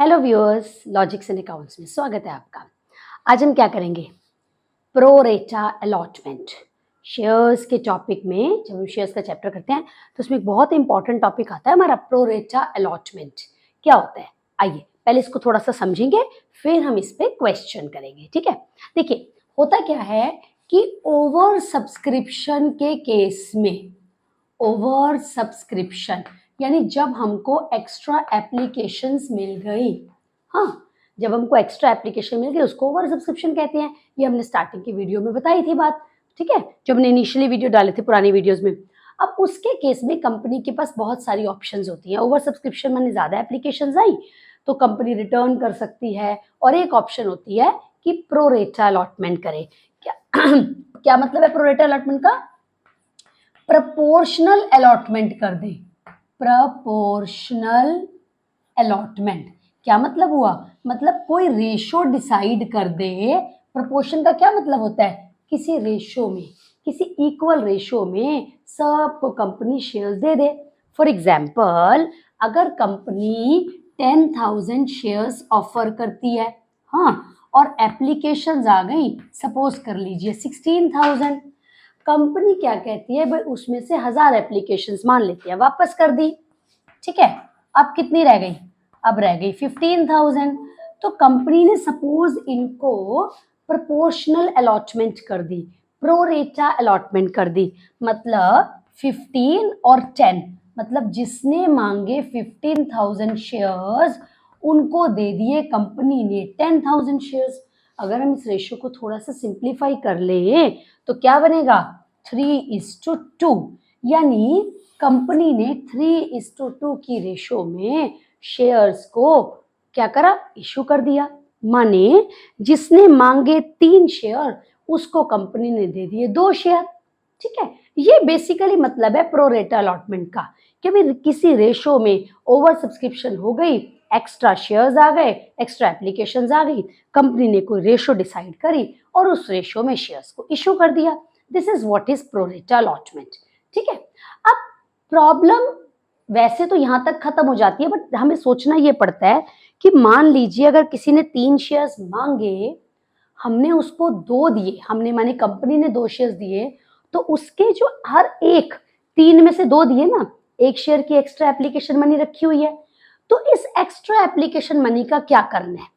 Hello viewers, logics and accounts में स्वागत है आपका। आज हम क्या करेंगे? प्रो रेटा अलॉटमेंट। शेयर्स के टॉपिक में जब हम शेयर्स का चैप्टर करते हैं तो उसमें एक बहुत इंपॉर्टेंट टॉपिक आता है हमारा प्रो रेटा अलॉटमेंट। क्या होता है, आइए पहले इसको थोड़ा सा समझेंगे, फिर हम इस पे क्वेश्चन करेंगे। ठीक है, देखिए होता क्या है कि ओवर सब्सक्रिप्शन के केस में, ओवर सब्सक्रिप्शन यानी जब हमको एक्स्ट्रा एप्लीकेशंस मिल गई, हाँ जब हमको एक्स्ट्रा एप्लीकेशन मिल गई उसको ओवर सब्सक्रिप्शन कहते हैं। ये हमने स्टार्टिंग की वीडियो में बताई थी बात, ठीक है, जो हमने इनिशियली वीडियो डाले थे पुरानी वीडियोस में। अब उसके केस में कंपनी के पास बहुत सारी ऑप्शंस होती हैं। ओवर सब्सक्रिप्शन माने ज़्यादा एप्लीकेशंस आई तो कंपनी रिटर्न कर सकती है, और एक ऑप्शन होती है कि प्रो रेटा अलॉटमेंट करे। क्या क्या मतलब है प्रो रेटा अलॉटमेंट का? प्रपोर्शनल अलॉटमेंट कर दे। प्रपोर्शनल अलॉटमेंट क्या मतलब हुआ? मतलब कोई रेशो डिसाइड कर दे। प्रपोर्शन का क्या मतलब होता है? किसी रेशो में, किसी इक्वल रेशो में सबको company shares they they. For example, अगर कंपनी 10,000 शेयर्स ऑफर करती है, हाँ, और एप्लीकेशंस आ गई, सपोज कर लीजिए 16,000, कंपनी क्या कहती है भाई उसमें से 1000 एप्लीकेशंस मान लेती है, वापस कर दी। ठीक है, अब कितनी रह गई? अब रह गई 15,000। तो कंपनी ने सपोज इनको प्रोपोर्शनल अलॉटमेंट कर दी, प्रो रेटा अलॉटमेंट कर दी। मतलब 15 और 10, मतलब जिसने मांगे 15,000 शेयर्स उनको दे दिए कंपनी ने 10,000 शेयर्स। अगर हम इस रेशियो को थोड़ा सा सिंप्लीफाई कर ले तो क्या बनेगा? 3:2, यानी कंपनी ने 3:2 की रेशो में शेयर्स को क्या करा? इशू कर दिया। माने जिसने मांगे 3 शेयर उसको कंपनी ने दे दिए 2 शेयर। ठीक है, ये बेसिकली मतलब है प्रो रेटा अलॉटमेंट का कि भाई किसी रेशो में ओवर सब्सक्रिप्शन हो गई, एक्स्ट्रा शेयर्स आ गए, एक्स्ट्रा एप्लीकेशंस आ गई, कंपनी ने कोई रेशो डिसाइड करी और उस रेशो में शेयर्स को इशू कर दिया। This is what is pro रेटा अलॉटमेंट। ठीक है, अब प्रॉब्लम वैसे तो यहाँ तक खत्म हो जाती है, बट हमें सोचना ये पड़ता है कि मान लीजिए अगर किसी ने 3 शेयर्स मांगे, हमने उसको 2 दिए, हमने माने कंपनी ने 2 शेयर्स दिए, तो उसके जो हर एक 3 में से 2 दिए ना, 1 शेयर की एक्स्ट्रा एप्लीकेशन मनी रखी हुई है। तो इस एक्स्ट्रा एप्लीकेशन मनी का क्या करना है?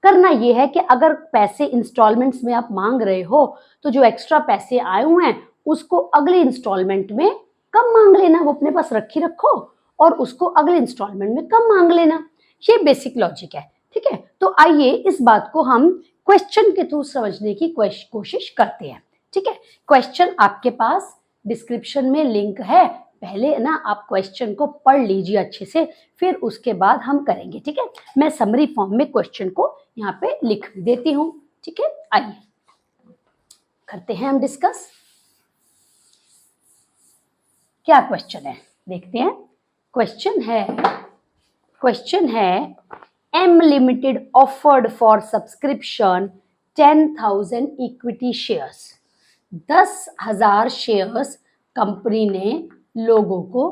करना यह है कि अगर पैसे इंस्टॉलमेंट्स में आप मांग रहे हो तो जो एक्स्ट्रा पैसे आए हुए हैं उसको अगले इंस्टॉलमेंट में कम मांग लेना, वो अपने पास रखी रखो और उसको अगले इंस्टॉलमेंट में कम मांग लेना। ये बेसिक लॉजिक है। ठीक है, तो आइए इस बात को हम क्वेश्चन के थ्रू समझने की कोशिश करते हैं। ठीक है, क्वेश्चन आपके पास डिस्क्रिप्शन में लिंक है, पहले ना आप क्वेश्चन को पढ़ लीजिए अच्छे से, फिर उसके बाद हम करेंगे। ठीक है, मैं समरी फॉर्म में क्वेश्चन को यहाँ पे लिख देती हूँ। ठीक है, आइए करते हैं हम डिस्कस। क्या क्वेश्चन है देखते हैं। क्वेश्चन है M Limited offered for subscription 10,000 equity shares। 10,000 shares company ने लोगों को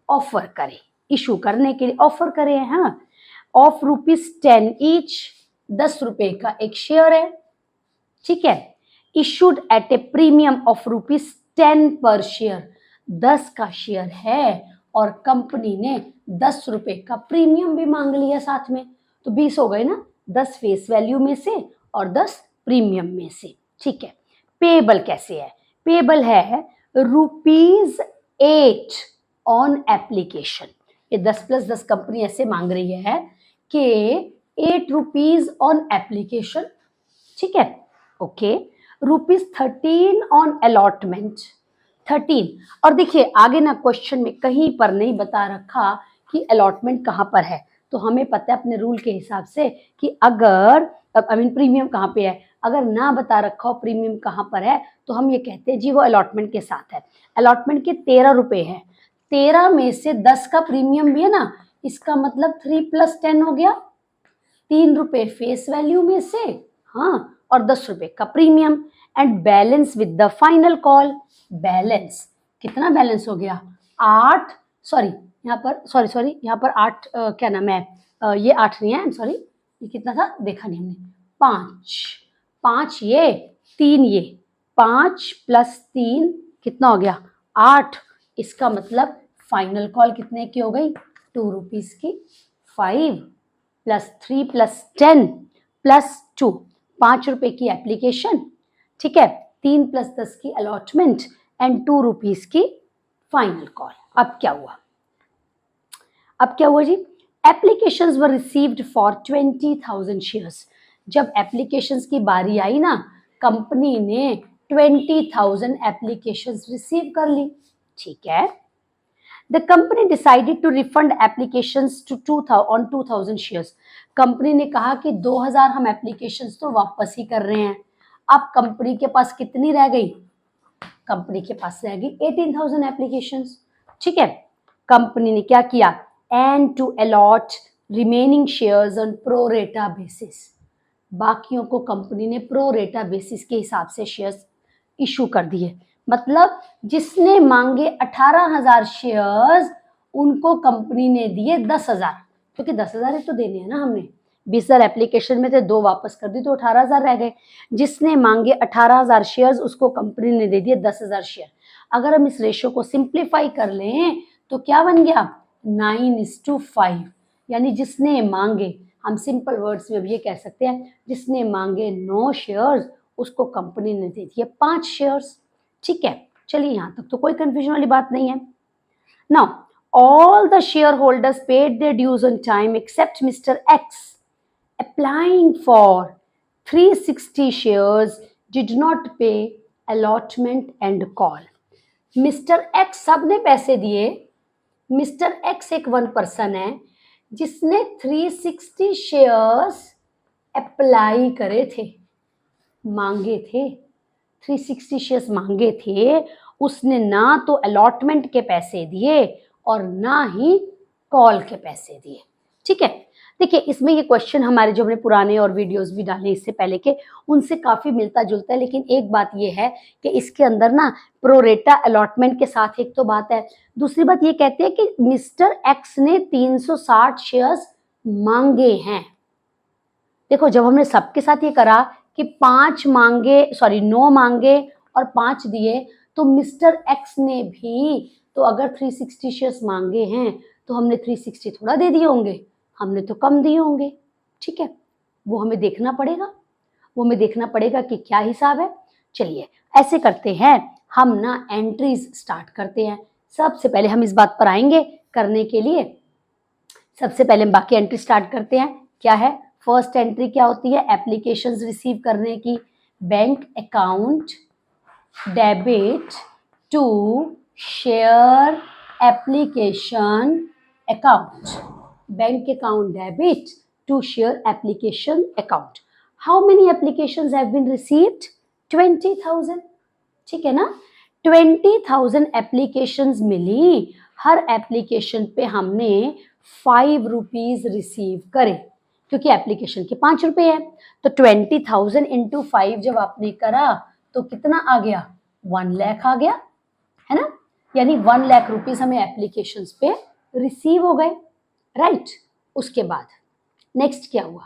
ऑफर करे, इशू करने के लिए ऑफर करे हैं, हाँ, ऑफ ₹10 ईच, 10 रुपए का एक शेयर है। ठीक है, issued at A premium of ₹10 पर शेयर, 10 का शेयर है और कंपनी ने 10 रुपए का प्रीमियम भी मांग लिया साथ में, तो 20 हो गए ना, 10 फेस वैल्यू में से और 10 प्रीमियम में से। ठीक है, पेबल कैसे है? पेबल है ₹8 ऑन एप्लीकेशन। ये 10 + 10 कंपनी ऐसे मांग रही है कि ₹8 ऑन एप्लीकेशन। ठीक है, ओके, ₹13 ऑन अलॉटमेंट, 13। और देखिए आगे ना क्वेश्चन में कहीं पर नहीं बता रखा कि अलॉटमेंट कहाँ पर है, तो हमें पता है अपने रूल के हिसाब से कि अगर प्रीमियम कहाँ पे है, अगर ना बता रखा हो प्रीमियम कहाँ पर है तो हम ये कहते हैं जी वो अलॉटमेंट के साथ है। अलॉटमेंट के 13 रुपए है, 13 में से 10 का प्रीमियम भी है ना, इसका मतलब 3 + 10 हो गया, 3 रुपए फेस वैल्यू में से, हाँ, और 10 रुपए का premium. And balance with the final call. Balance कितना बैलेंस हो गया? 8, सॉरी यहाँ पर 8 क्या नाम है, ये 8 नहीं है, आई एम सॉरी, ये कितना था देखा नहीं हमने, 5, 5 ये 3 ये, 5 + 3 कितना हो गया 8। इसका मतलब फाइनल कॉल कितने की हो गई 2 रुपीज की, 5 + 3 + 10 + 2, 5 रुपए की एप्लीकेशन, ठीक है, 3 + 10 की अलॉटमेंट एंड 2 रुपीज की फाइनल कॉल। अब क्या हुआ, अब क्या हुआ जी, applications were received for 20,000 shares. जब एप्लीकेशंस की बारी आई ना, कंपनी ने 20,000 एप्लीकेशंस रिसीव कर ली, ठीक है। The company decided to refund applications to 2,000 shares. Company ने कहा कि 2,000 हम एप्लीकेशंस तो वापस ही कर रहे हैं। अब कंपनी के पास कितनी रह गई, कंपनी के पास रह गई 18,000 एप्लीकेशंस, ठीक है। कंपनी ने क्या किया, and to allot remaining shares on pro rata basis. बाकियों को कंपनी ने प्रो रेटा बेसिस के हिसाब से शेयर्स इशू कर दिए। मतलब जिसने मांगे 18,000 शेयर्स उनको कंपनी ने दिए 10,000, क्योंकि 10,000 ही तो देने हैं ना हमने, 20,000 एप्लीकेशन में थे, 2 वापस कर दी तो 18,000 रह गए। जिसने मांगे 18,000 शेयर्स उसको कंपनी ने दे दिए 10,000 शेयर। अगर हम इस रेशो को सिंप्लीफाई कर लें तो क्या बन गया 9:5, यानी जिसने मांगे, हम सिंपल वर्ड्स में भी ये कह सकते हैं, जिसने मांगे 9 शेयर्स उसको कंपनी ने दे दिए 5 शेयर्स, ठीक है। चलिए यहां तक तो कोई कंफ्यूजन वाली बात नहीं है। Now all the shareholders paid their dues on time except Mr. X applying for 360 shares did not pay allotment and call। Mr. X सबने पैसे दिए, Mr. X एक 1 पर्सन है जिसने 360 शेयर्स अप्लाई करे थे, मांगे थे, 360 शेयर्स मांगे थे, उसने ना तो अलॉटमेंट के पैसे दिए और ना ही कॉल के पैसे दिए, ठीक है। देखिए इसमें ये क्वेश्चन हमारे जो हमने पुराने और वीडियोस भी डाले इससे पहले के, उनसे काफ़ी मिलता जुलता है, लेकिन एक बात ये है कि इसके अंदर ना प्रोरेटा अलॉटमेंट के साथ एक तो बात है, दूसरी बात ये कहते हैं कि मिस्टर एक्स ने 360 शेयर्स मांगे हैं। देखो जब हमने सबके साथ ये करा कि 5 मांगे, सॉरी 9 मांगे और 5 दिए, तो मिस्टर एक्स ने भी तो अगर 360 शेयर्स मांगे हैं तो हमने 360 थोड़ा दे दिए होंगे, हमने तो कम दिए होंगे, ठीक है। वो हमें देखना पड़ेगा, वो हमें देखना पड़ेगा कि क्या हिसाब है। चलिए ऐसे करते हैं, हम ना एंट्रीज स्टार्ट करते हैं। सबसे पहले हम इस बात पर आएंगे करने के लिए, सबसे पहले हम बाकी एंट्री स्टार्ट करते हैं। क्या है फर्स्ट एंट्री, क्या होती है एप्लीकेशंस रिसीव करने की, bank account debit to share application account, bank account debit to share application account. How many applications have been received 20,000, ठीक है ना, 20,000 एप्लीकेशंस मिली, हर एप्लीकेशन पे हमने 5 रुपीज रिसीव करे, क्योंकि एप्लीकेशन के 5 रुपए है, तो 20,000 इंटू 5 जब आपने करा तो कितना आ गया 1 लाख आ गया, है ना, यानी 1 लाख रुपीज हमें एप्लीकेशंस पे रिसीव हो गए, राइट। उसके बाद नेक्स्ट क्या हुआ,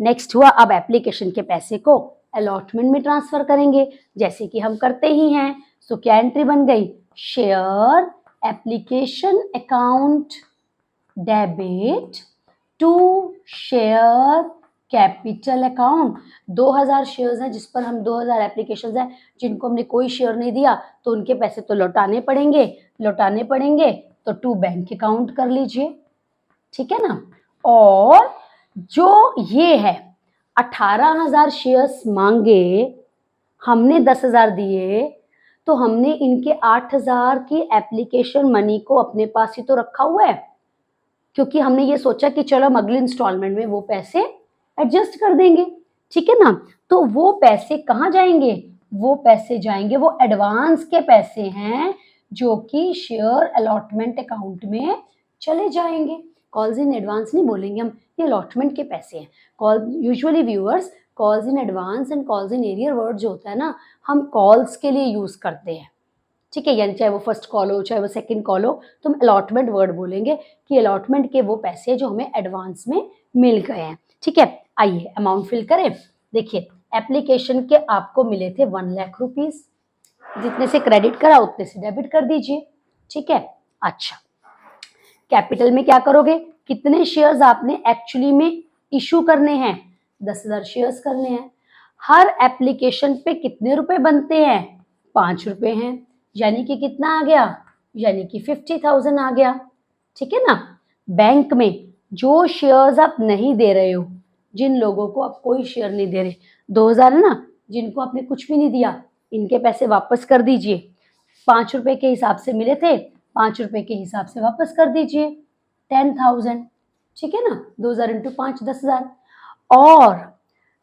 नेक्स्ट हुआ अब एप्लीकेशन के पैसे को अलॉटमेंट में ट्रांसफर करेंगे, जैसे कि हम करते ही हैं। तो क्या एंट्री बन गई, share application account debit to share capital account. 2,000 shares हैं जिस पर हम 2,000 एप्लीकेशंस हैं जिनको हमने कोई शेयर नहीं दिया, तो उनके पैसे तो लौटाने पड़ेंगे, लौटाने पड़ेंगे, तो टू बैंक अकाउंट कर लीजिए, ठीक है ना। और जो ये है 18,000 शेयर्स मांगे, हमने 10,000 दिए, तो हमने इनके 8,000 की एप्लीकेशन मनी को अपने पास ही तो रखा हुआ है, क्योंकि हमने ये सोचा कि चलो हम अगले इंस्टॉलमेंट में वो पैसे एडजस्ट कर देंगे, ठीक है ना। तो वो पैसे कहाँ जाएंगे, वो पैसे जाएंगे, वो एडवांस के पैसे हैं जो कि शेयर अलॉटमेंट अकाउंट में चले जाएंगे। कॉल्स इन एडवांस नहीं बोलेंगे हम, ये अलॉटमेंट के पैसे हैं। Call usually viewers calls in advance and calls in arrear word जो होता है ना, हम कॉल्स के लिए यूज करते हैं, ठीक है, यानी चाहे वो फर्स्ट कॉल हो चाहे वो सेकंड कॉल हो, तो हम अलॉटमेंट वर्ड बोलेंगे कि अलॉटमेंट के वो पैसे जो हमें एडवांस में मिल गए हैं। ठीक है, आइए अमाउंट फिल करें। देखिए एप्लीकेशन के आपको मिले थे 1 लाख रुपीज, जितने से क्रेडिट करा उतने से डेबिट कर दीजिए। ठीक है, अच्छा कैपिटल में क्या करोगे, कितने शेयर्स आपने एक्चुअली में इशू करने हैं, 10,000 शेयर्स करने हैं। हर एप्लीकेशन पे कितने रुपए बनते हैं, 5 रुपए हैं, यानी कि कितना आ गया, यानी कि 50,000 आ गया। ठीक है ना। बैंक में जो शेयर्स आप नहीं दे रहे हो, जिन लोगों को आप कोई शेयर नहीं दे रहे, 2,000 है ना, जिनको आपने कुछ भी नहीं दिया, इनके पैसे वापस कर दीजिए। 5 रुपए के हिसाब से मिले थे, 5 रुपए के हिसाब से वापस कर दीजिए 10,000। ठीक है ना, 2,000 इंटू 5 10,000। और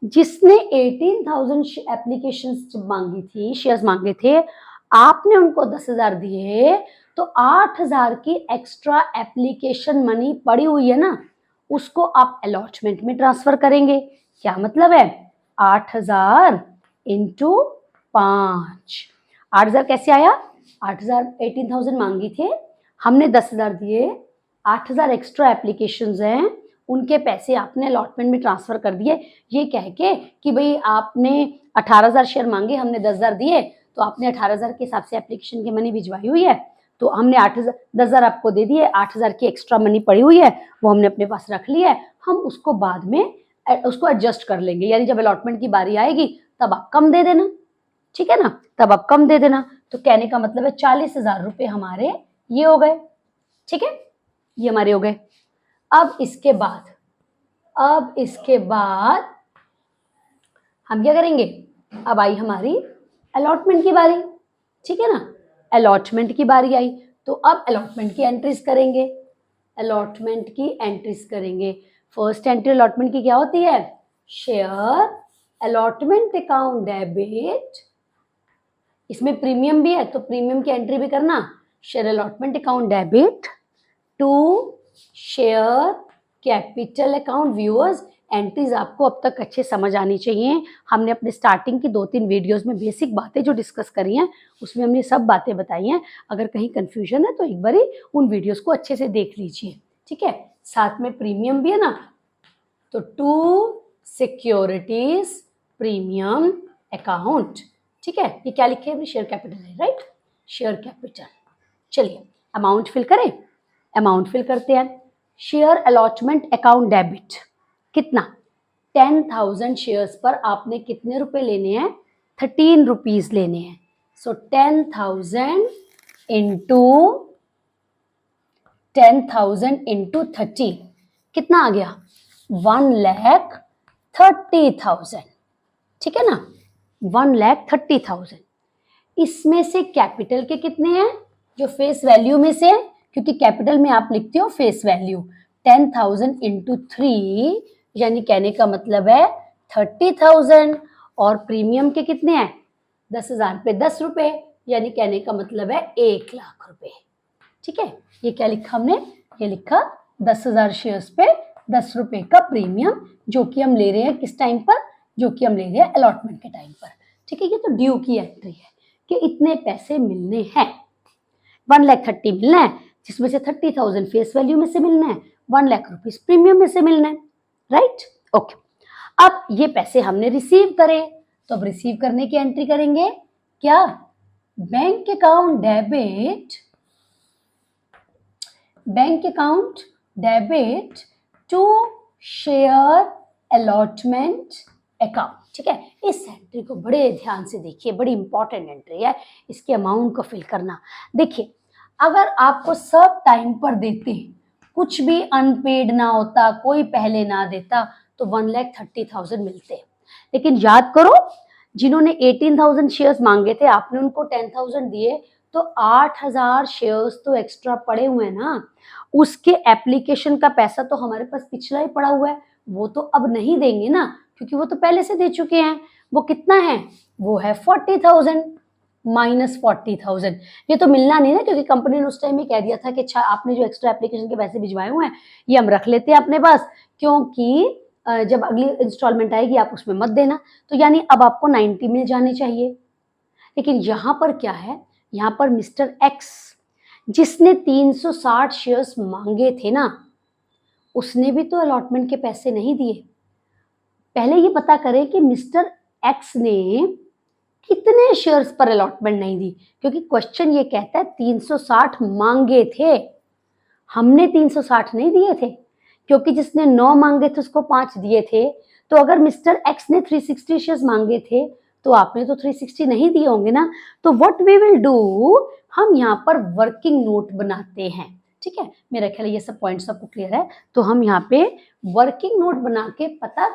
जिसने 18,000 एप्लीकेशन मांगी थी, शेयर्स मांगे थे, आपने उनको 10,000 दिए, तो 8,000 की एक्स्ट्रा एप्लीकेशन मनी पड़ी हुई है ना, उसको आप अलॉटमेंट में ट्रांसफर करेंगे। क्या मतलब है, 8,000 इंटू 5। 8,000 कैसे आया, 8,000 18,000 मांगी थे, हमने 10,000 दिए, 8,000 एक्स्ट्रा एप्लीकेशंस हैं, उनके पैसे आपने अलॉटमेंट में ट्रांसफर कर दिए। ये कह के कि भाई आपने 18,000 शेयर मांगे, हमने 10,000 दिए, तो आपने 18,000 के हिसाब से एप्लीकेशन की मनी भिजवाई हुई है, तो हमने 8,000 10,000 आपको दे दिए, 8,000 की एक्स्ट्रा मनी पड़ी हुई है, वो हमने अपने पास रख ली है, हम उसको बाद में उसको एडजस्ट कर लेंगे, यानी जब अलॉटमेंट की बारी आएगी तब आप कम दे देना। ठीक है ना, तब आप कम दे देना। तो कहने का मतलब है 40,000 रुपए हमारे ये हो गए। ठीक है, ये हमारे हो गए। अब इसके बाद हम क्या करेंगे, अब आई हमारी अलॉटमेंट की बारी। ठीक है ना, अलॉटमेंट की बारी आई, तो अब अलॉटमेंट की एंट्रीज करेंगे, अलॉटमेंट की एंट्रीज करेंगे। फर्स्ट एंट्री अलॉटमेंट की क्या होती है, शेयर अलॉटमेंट अकाउंट डेबिट, इसमें प्रीमियम भी है तो प्रीमियम की एंट्री भी करना, share allotment account debit to share capital account. Viewers entries आपको अब तक अच्छे समझ आनी चाहिए। हमने अपने स्टार्टिंग की 2-3 वीडियोस में बेसिक बातें जो डिस्कस करी हैं, उसमें हमने सब बातें बताई हैं। अगर कहीं कंफ्यूजन है तो एक बार उन वीडियोस को अच्छे से देख लीजिए। ठीक है, साथ में प्रीमियम भी है ना, तो टू सिक्योरिटीज प्रीमियम अकाउंट। ठीक है, ये क्या लिखे हैं, शेयर कैपिटल है, राइट, शेयर कैपिटल। चलिए अमाउंट फिल करें, अमाउंट फिल करते हैं। शेयर अलॉटमेंट अकाउंट डेबिट कितना, 10,000 शेयर्स पर आपने कितने रुपए लेने हैं, 13 रुपीज लेने हैं। सो 10,000 इंटू 30 कितना आ गया, 1,30,000। ठीक है ना, 1,30,000। इसमें से कैपिटल के कितने हैं, जो फेस वैल्यू में से, क्योंकि कैपिटल में आप लिखते हो फेस वैल्यू, 10,000 इंटू 3, यानी कहने का मतलब है 30,000। और प्रीमियम के कितने हैं, 10,000 पे 10 रुपए, यानी कहने का मतलब है 1 लाख रुपए। ठीक है, ये क्या लिखा हमने, ये लिखा 10,000 शेयर्स पे 10 रुपए का प्रीमियम, जो कि हम ले रहे हैं किस टाइम पर, जो कि हम ले रहे हैं अलॉटमेंट के टाइम पर। ठीक है, ये तो ड्यू की एंट्री है कि इतने पैसे मिलने हैं, 1,30,000 मिलना है, जिसमें से 30,000 फेस वैल्यू में से मिलना है, 1 लाख रुपीज प्रीमियम में से मिलना है, राइट। ओके, अब ये पैसे हमने रिसीव करे, तो अब रिसीव करने की एंट्री करेंगे क्या, bank account debit to share allotment account. ठीक है, इस एंट्री को बड़े ध्यान से देखिए, बड़ी इंपॉर्टेंट एंट्री है, इसके अमाउंट को फिल करना। देखिए अगर आपको सब टाइम पर देते, कुछ भी अनपेड ना होता, कोई पहले ना देता, तो 1,30,000 मिलते। लेकिन याद करो, जिन्होंने 18,000 शेयर्स मांगे थे, आपने उनको 10,000 दिए, तो 8,000 शेयर्स तो एक्स्ट्रा पड़े हुए हैं ना, उसके एप्लीकेशन का पैसा तो हमारे पास पिछला ही पड़ा हुआ है, वो तो अब नहीं देंगे ना, क्योंकि वो तो पहले से दे चुके हैं। वो कितना है, वो है 40,000 माइनस 40,000। ये तो मिलना नहीं ना, क्योंकि कंपनी ने उस टाइम में कह दिया था कि अच्छा आपने जो एक्स्ट्रा एप्लीकेशन के पैसे भिजवाए हुए हैं ये हम रख लेते हैं अपने पास, क्योंकि जब अगली इंस्टॉलमेंट आएगी आप उसमें मत देना। तो यानी अब आपको 90 मिल जाने चाहिए। लेकिन यहाँ पर क्या है, यहाँ पर मिस्टर एक्स जिसने 360 शेयर्स मांगे थे ना, उसने भी तो अलॉटमेंट के पैसे नहीं दिए। पहले ये पता करें कि मिस्टर एक्स ने कितने शेयर्स पर अलॉटमेंट नहीं दी, क्योंकि क्वेश्चन ये कहता है 360 मांगे थे, हमने 360 नहीं दिए थे, क्योंकि जिसने 9 मांगे थे उसको 5 दिए थे। तो अगर मिस्टर एक्स ने 360 शेयर्स मांगे थे तो आपने तो 360 नहीं दिए होंगे ना। तो व्हाट वी विल डू, हम यहाँ पर वर्किंग नोट बनाते हैं। ठीक है, मेरा ख्याल ये सब पॉइंट्स आपको क्लियर है। तो हम यहाँ पे वर्किंग नोट बना के पता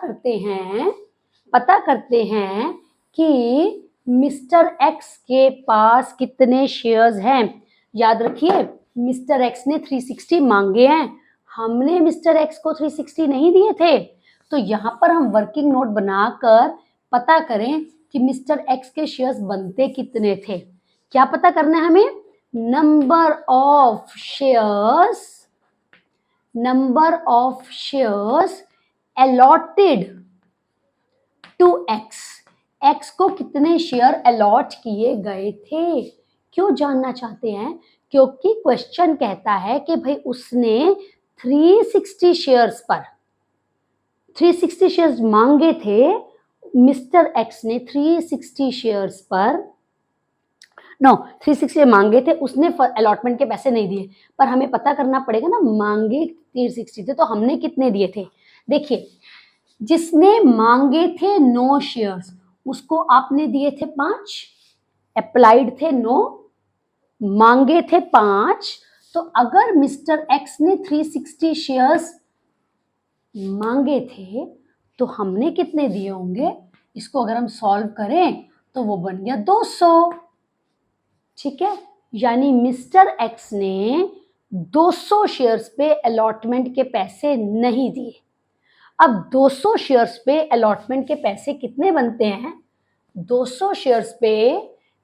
करते हैं कि मिस्टर एक्स के पास कितने शेयर्स हैं। याद रखिए, मिस्टर एक्स ने 360 मांगे हैं, हमने मिस्टर एक्स को 360 नहीं दिए थे। तो यहाँ पर हम वर्किंग नोट बनाकर पता करें कि मिस्टर एक्स के शेयर्स बनते कितने थे। क्या पता करना है हमें? Number of shares allotted to x. X को कितने शेयर अलॉट किए गए थे। क्यों जानना चाहते हैं? क्योंकि क्वेश्चन कहता है कि भाई उसने 360 शेयर्स मांगे थे। मिस्टर एक्स ने 360 शेयर्स पर 360 मांगे थे, उसने अलॉटमेंट के पैसे नहीं दिए। पर हमें पता करना पड़ेगा ना, मांगे 360 थे तो हमने कितने दिए थे। देखिए, जिसने मांगे थे 9 शेयर्स उसको आपने दिए थे 5, अप्लाइड थे 9, मांगे थे 5। तो अगर मिस्टर एक्स ने 360 शेयर्स मांगे थे तो हमने कितने दिए होंगे। इसको अगर हम सॉल्व करें तो वो बन गया 200। ठीक है, यानी मिस्टर एक्स ने 200 शेयर्स पे अलॉटमेंट के पैसे नहीं दिए। अब 200 शेयर्स पे अलॉटमेंट के पैसे कितने बनते हैं? 200 शेयर्स पे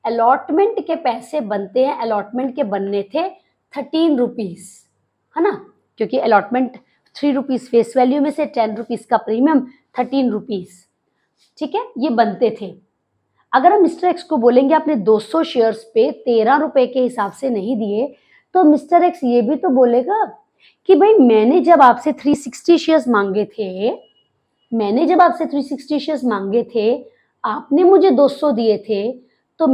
अलॉटमेंट के पैसे बनते हैं, अलॉटमेंट के बनने थे 13 रुपीज, है ना, क्योंकि अलॉटमेंट 3 रुपीज फेस वैल्यू में से 10 रुपीज का प्रीमियम 13 रुपीज। ठीक है, ये बनते थे। अगर हम मिस्टर एक्स को बोलेंगे आपने 200 शेयर्स पे 13 रुपए के हिसाब से नहीं दिए, तो मिस्टर एक्स ये भी तो बोलेगा कि भाई मैंने जब आपसे 360 शेयर्स मांगे थे, आपने मुझे 200 दिए थे, तो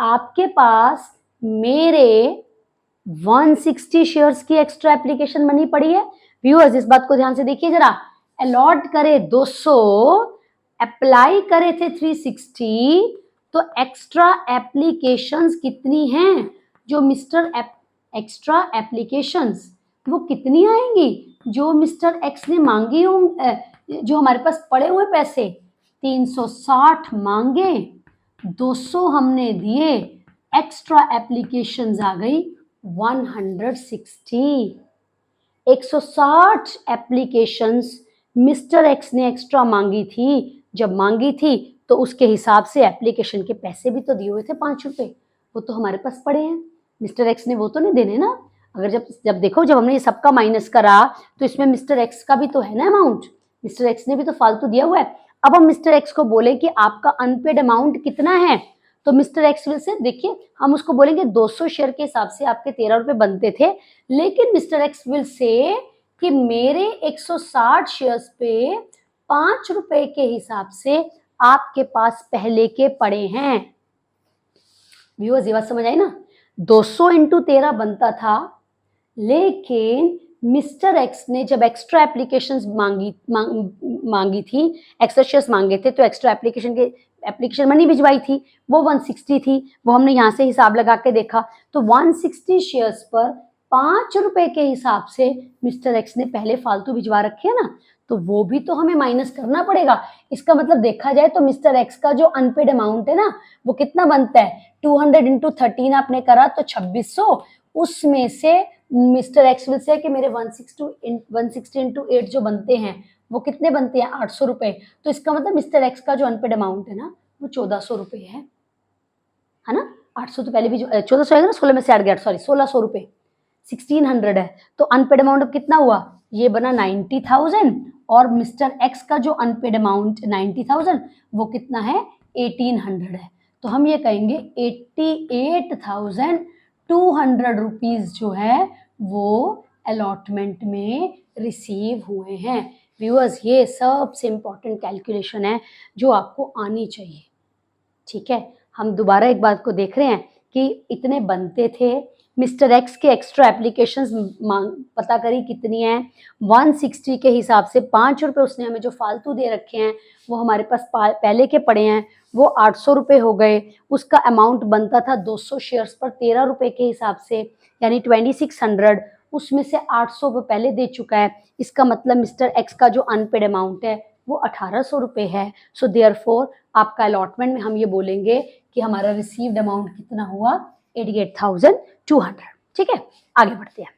आपके पास मेरे 160 शेयर्स की एक्स्ट्रा एप्लीकेशन मनी पड़ी है। व्यूअर्स, इस बात को ध्यान से देखिए जरा। अलॉट करे 200, अप्लाई करे थे 360, तो एक्स्ट्रा एप्लीकेशंस कितनी हैं? जो मिस्टर एक्स्ट्रा एप्लीकेशंस वो कितनी आएंगी? जो मिस्टर एक्स ने मांगी हों, जो हमारे पास पड़े हुए पैसे 360 मांगे, 200 हमने दिए, एक्स्ट्रा एप्लीकेशंस आ गई 160। 160 एप्लीकेशंस मिस्टर एक्स ने एक्स्ट्रा मांगी थी। जब मांगी थी तो उसके हिसाब से एप्लीकेशन के पैसे भी तो दिए हुए थे 5 रुपए, वो तो हमारे पास पड़े हैं। मिस्टर एक्स ने वो तो नहीं देने ना। अगर जब देखो, जब हमने ये सबका माइनस करा तो इसमें मिस्टर एक्स का भी तो है ना अमाउंट, मिस्टर एक्स ने भी तो फालतू दिया हुआ है। अब हम मिस्टर एक्स को बोले कि आपका अनपेड अमाउंट कितना है, तो मिस्टर एक्स विल से, देखिए हम उसको बोलेंगे 200 शेयर के हिसाब से आपके 13 रुपए बनते थे, लेकिन मिस्टर एक्स विल से कि मेरे 160 शेयर्स पे 5 रुपए के हिसाब से आपके पास पहले के पड़े हैं। व्यूअर्स, ये बात समझ आई ना? 200 इंटू 13 बनता था, लेकिन मिस्टर एक्स ने जब एक्स्ट्रा एप्लीकेशंस मांगी थी, एक्स्ट्रा शेयर्स मांगे थे, तो एक्स्ट्रा एप्लीकेशन मनी भिजवाई थी, वो 160 थी। वो हमने यहाँ से हिसाब लगा के देखा तो 160 शेयर्स पर 5 रुपए के हिसाब से मिस्टर एक्स ने पहले फालतू भिजवा रखे है ना, तो वो भी तो हमें माइनस करना पड़ेगा। इसका मतलब देखा जाए तो मिस्टर एक्स का जो अनपेड अमाउंट है ना, वो कितना बनता है? 200 इंटू 13 आपने करा तो 2600, उसमें से मिस्टर एक्स विल से कि मेरे 160 इंटू 8 जो बनते हैं वो कितने बनते हैं? 800 रुपए। तो इसका मतलब मिस्टर एक्स का जो अनपेड अमाउंट है ना, वो 1400 रुपए है ना। 800 तो पहले भी, जो 1400 है ना, 16 में से हट गया, सॉरी 1600 रुपए, 1600 है। तो अनपेड अमाउंट अब कितना हुआ? ये बना 90,000, और मिस्टर एक्स का जो अनपेड अमाउंट 90,000 वो कितना है? 1800 है। तो हम ये कहेंगे 88,200 रुपीज़ जो है वो अलॉटमेंट में रिसीव हुए हैं। व्यूअर्स, ये सबसे इम्पॉर्टेंट कैलकुलेशन है जो आपको आनी चाहिए। ठीक है, हम दोबारा एक बात को देख रहे हैं कि इतने बनते थे। मिस्टर एक्स के एक्स्ट्रा एप्लीकेशंस पता करी कितनी हैं, 160 के हिसाब से 5 रुपये उसने हमें जो फालतू दे रखे हैं वो हमारे पास पहले के पड़े हैं, वो 800 रुपये हो गए। उसका अमाउंट बनता था 200 शेयर्स पर 13 रुपये के हिसाब से, यानी 2600, उसमें से 800 वो पहले दे चुका है। इसका मतलब मिस्टर एक्स का जो अनपेड अमाउंट है वो 1800 रुपये है। सो देयरफॉर आपका अलॉटमेंट में हम ये बोलेंगे कि हमारा रिसीव्ड अमाउंट कितना हुआ, 88,200। ठीक है, आगे बढ़ते हैं।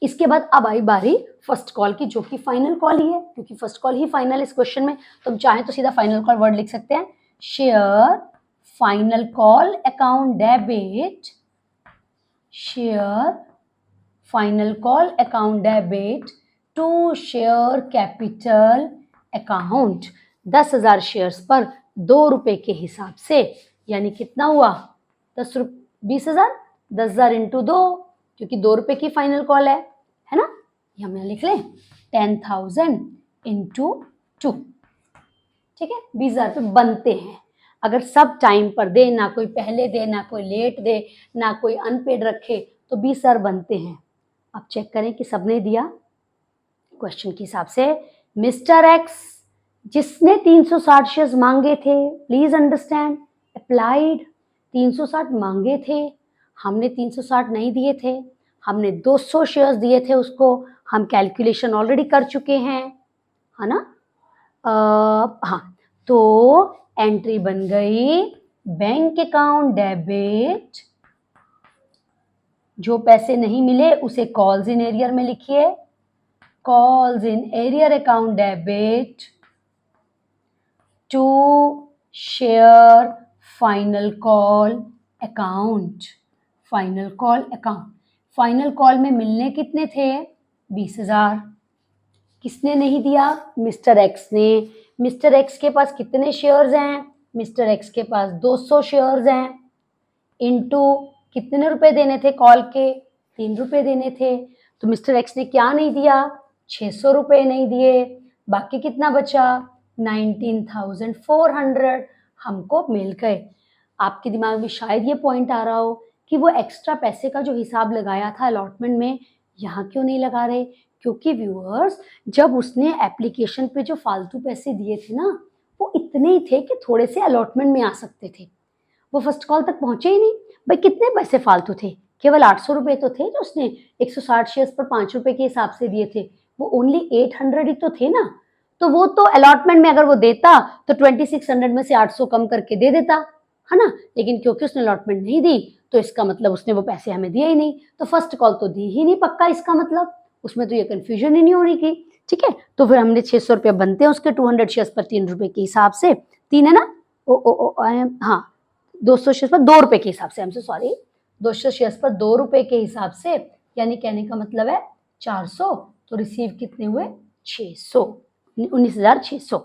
इसके बाद अब आई बारी फर्स्ट कॉल की, जो कि फाइनल कॉल ही है, क्योंकि फर्स्ट कॉल ही फाइनल इस क्वेश्चन में। तो हम चाहें तो सीधा फाइनल कॉल वर्ड लिख सकते हैं, share final call account debit, share final call account debit to share capital account, 10,000 shares पर 2 रुपये के हिसाब से, यानी कितना हुआ 20,000, 10,000 इंटू 2, क्योंकि 2 रुपये की फाइनल कॉल है ना, ये हम यहाँ लिख लें 10,000 इंटू 2। ठीक है, 20,000 रुपये बनते हैं। अगर सब टाइम पर दे, ना कोई पहले दे, ना कोई लेट दे, ना कोई अनपेड रखे, तो 20,000 बनते हैं। अब चेक करें कि सबने दिया क्वेश्चन के हिसाब से। मिस्टर एक्स जिसने 360 शेयर्स मांगे थे, प्लीज अंडरस्टैंड, अप्लाइड 360 मांगे थे, हमने 360 नहीं दिए थे, हमने 200 शेयर्स दिए थे उसको। हम कैलकुलेशन ऑलरेडी कर चुके हैं, है ना। हाँ, तो एंट्री बन गई बैंक अकाउंट डेबिट, जो पैसे नहीं मिले उसे कॉल्स इन एरियर में लिखिए, calls in arrear account debit to share final call account, final call account. Final call में मिलने कितने थे, 20,000। किसने नहीं दिया, मिस्टर एक्स ने। मिस्टर एक्स के पास कितने शेयर्स हैं, मिस्टर एक्स के पास 200 शेयर्स हैं, इनटू कितने रुपए देने थे कॉल के, 3 रुपये देने थे। तो मिस्टर एक्स ने क्या नहीं दिया, 600 रुपये नहीं दिए, बाकी कितना बचा 19,400 हमको मिल गए। आपके दिमाग में शायद ये पॉइंट आ रहा हो कि वो एक्स्ट्रा पैसे का जो हिसाब लगाया था अलॉटमेंट में, यहाँ क्यों नहीं लगा रहे, क्योंकि व्यूअर्स जब उसने एप्लीकेशन पे जो फालतू पैसे दिए थे ना, वो इतने ही थे कि थोड़े से अलॉटमेंट में आ सकते थे, वो फर्स्ट कॉल तक पहुंचे ही नहीं। भाई कितने पैसे फालतू थे, केवल 800 रुपये तो थे जो उसने 160 शेयर्स पर 5 रुपये के हिसाब से दिए थे, वो ओनली 800 ही तो थे ना। तो वो तो अलॉटमेंट में अगर वो देता तो 2600 में से 800 कम करके दे देता, है ना। लेकिन क्योंकि उसने अलॉटमेंट नहीं दी तो इसका मतलब उसने वो पैसे हमें दिए ही नहीं, तो फर्स्ट कॉल तो दी ही नहीं पक्का, इसका मतलब उसमें तो ये कन्फ्यूजन ही नहीं होनी की। ठीक है, तो फिर हमने 600 रुपये बनते हैं उसके 200 शेयर्स पर 3 रुपये के हिसाब से, 3 है ना, हाँ 200 शेयर्स पर 2 रुपये के हिसाब से, हमसे सॉरी 200 शेयर्स पर 2 रुपये के हिसाब से, यानी कहने का मतलब है 400। तो रिसीव कितने हुए, 600, 19,600।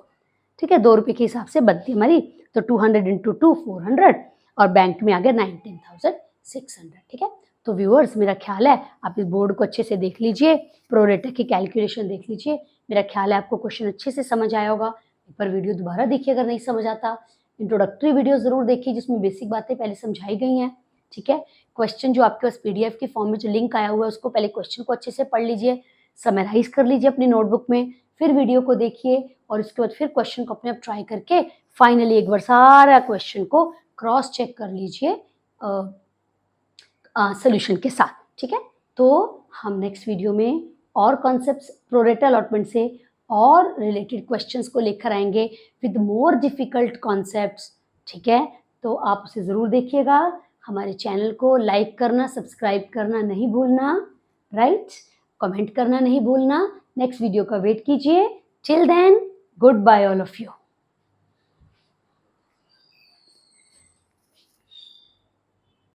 ठीक है, 2 रुपये के हिसाब से बनती हमारी, तो 200 इंटू 2 400, और बैंक में आ गया 19,600। ठीक है, तो व्यूअर्स मेरा ख्याल है आप इस बोर्ड को अच्छे से देख लीजिए, प्रोरेटा की कैलकुलेशन देख लीजिए। मेरा ख्याल है आपको क्वेश्चन अच्छे से समझ आया होगा। एक बार वीडियो दोबारा देखिए अगर नहीं समझ आता। इंट्रोडक्टरी वीडियो ज़रूर देखिए जिसमें बेसिक बातें पहले समझाई गई हैं। ठीक है, क्वेश्चन जो आपके पास PDF के फॉर्म में जो लिंक आया हुआ है उसको पहले क्वेश्चन को अच्छे से पढ़ लीजिए, समराइज कर लीजिए अपनी नोटबुक में, फिर वीडियो को देखिए और उसके बाद फिर क्वेश्चन को अपने आप ट्राई करके फाइनली एक बार सारा क्वेश्चन को क्रॉस चेक कर लीजिए सोल्यूशन के साथ। ठीक है, तो हम नेक्स्ट वीडियो में और कॉन्सेप्ट्स प्रोरेटा अलॉटमेंट से और रिलेटेड क्वेश्चंस को लेकर आएंगे विद मोर डिफिकल्ट कॉन्सेप्ट्स। ठीक है, तो आप उसे ज़रूर देखिएगा। हमारे चैनल को लाइक करना, सब्सक्राइब करना नहीं भूलना, राइट, कमेंट करना नहीं भूलना। नेक्स्ट वीडियो का वेट कीजिए। Till then, good bye all of you.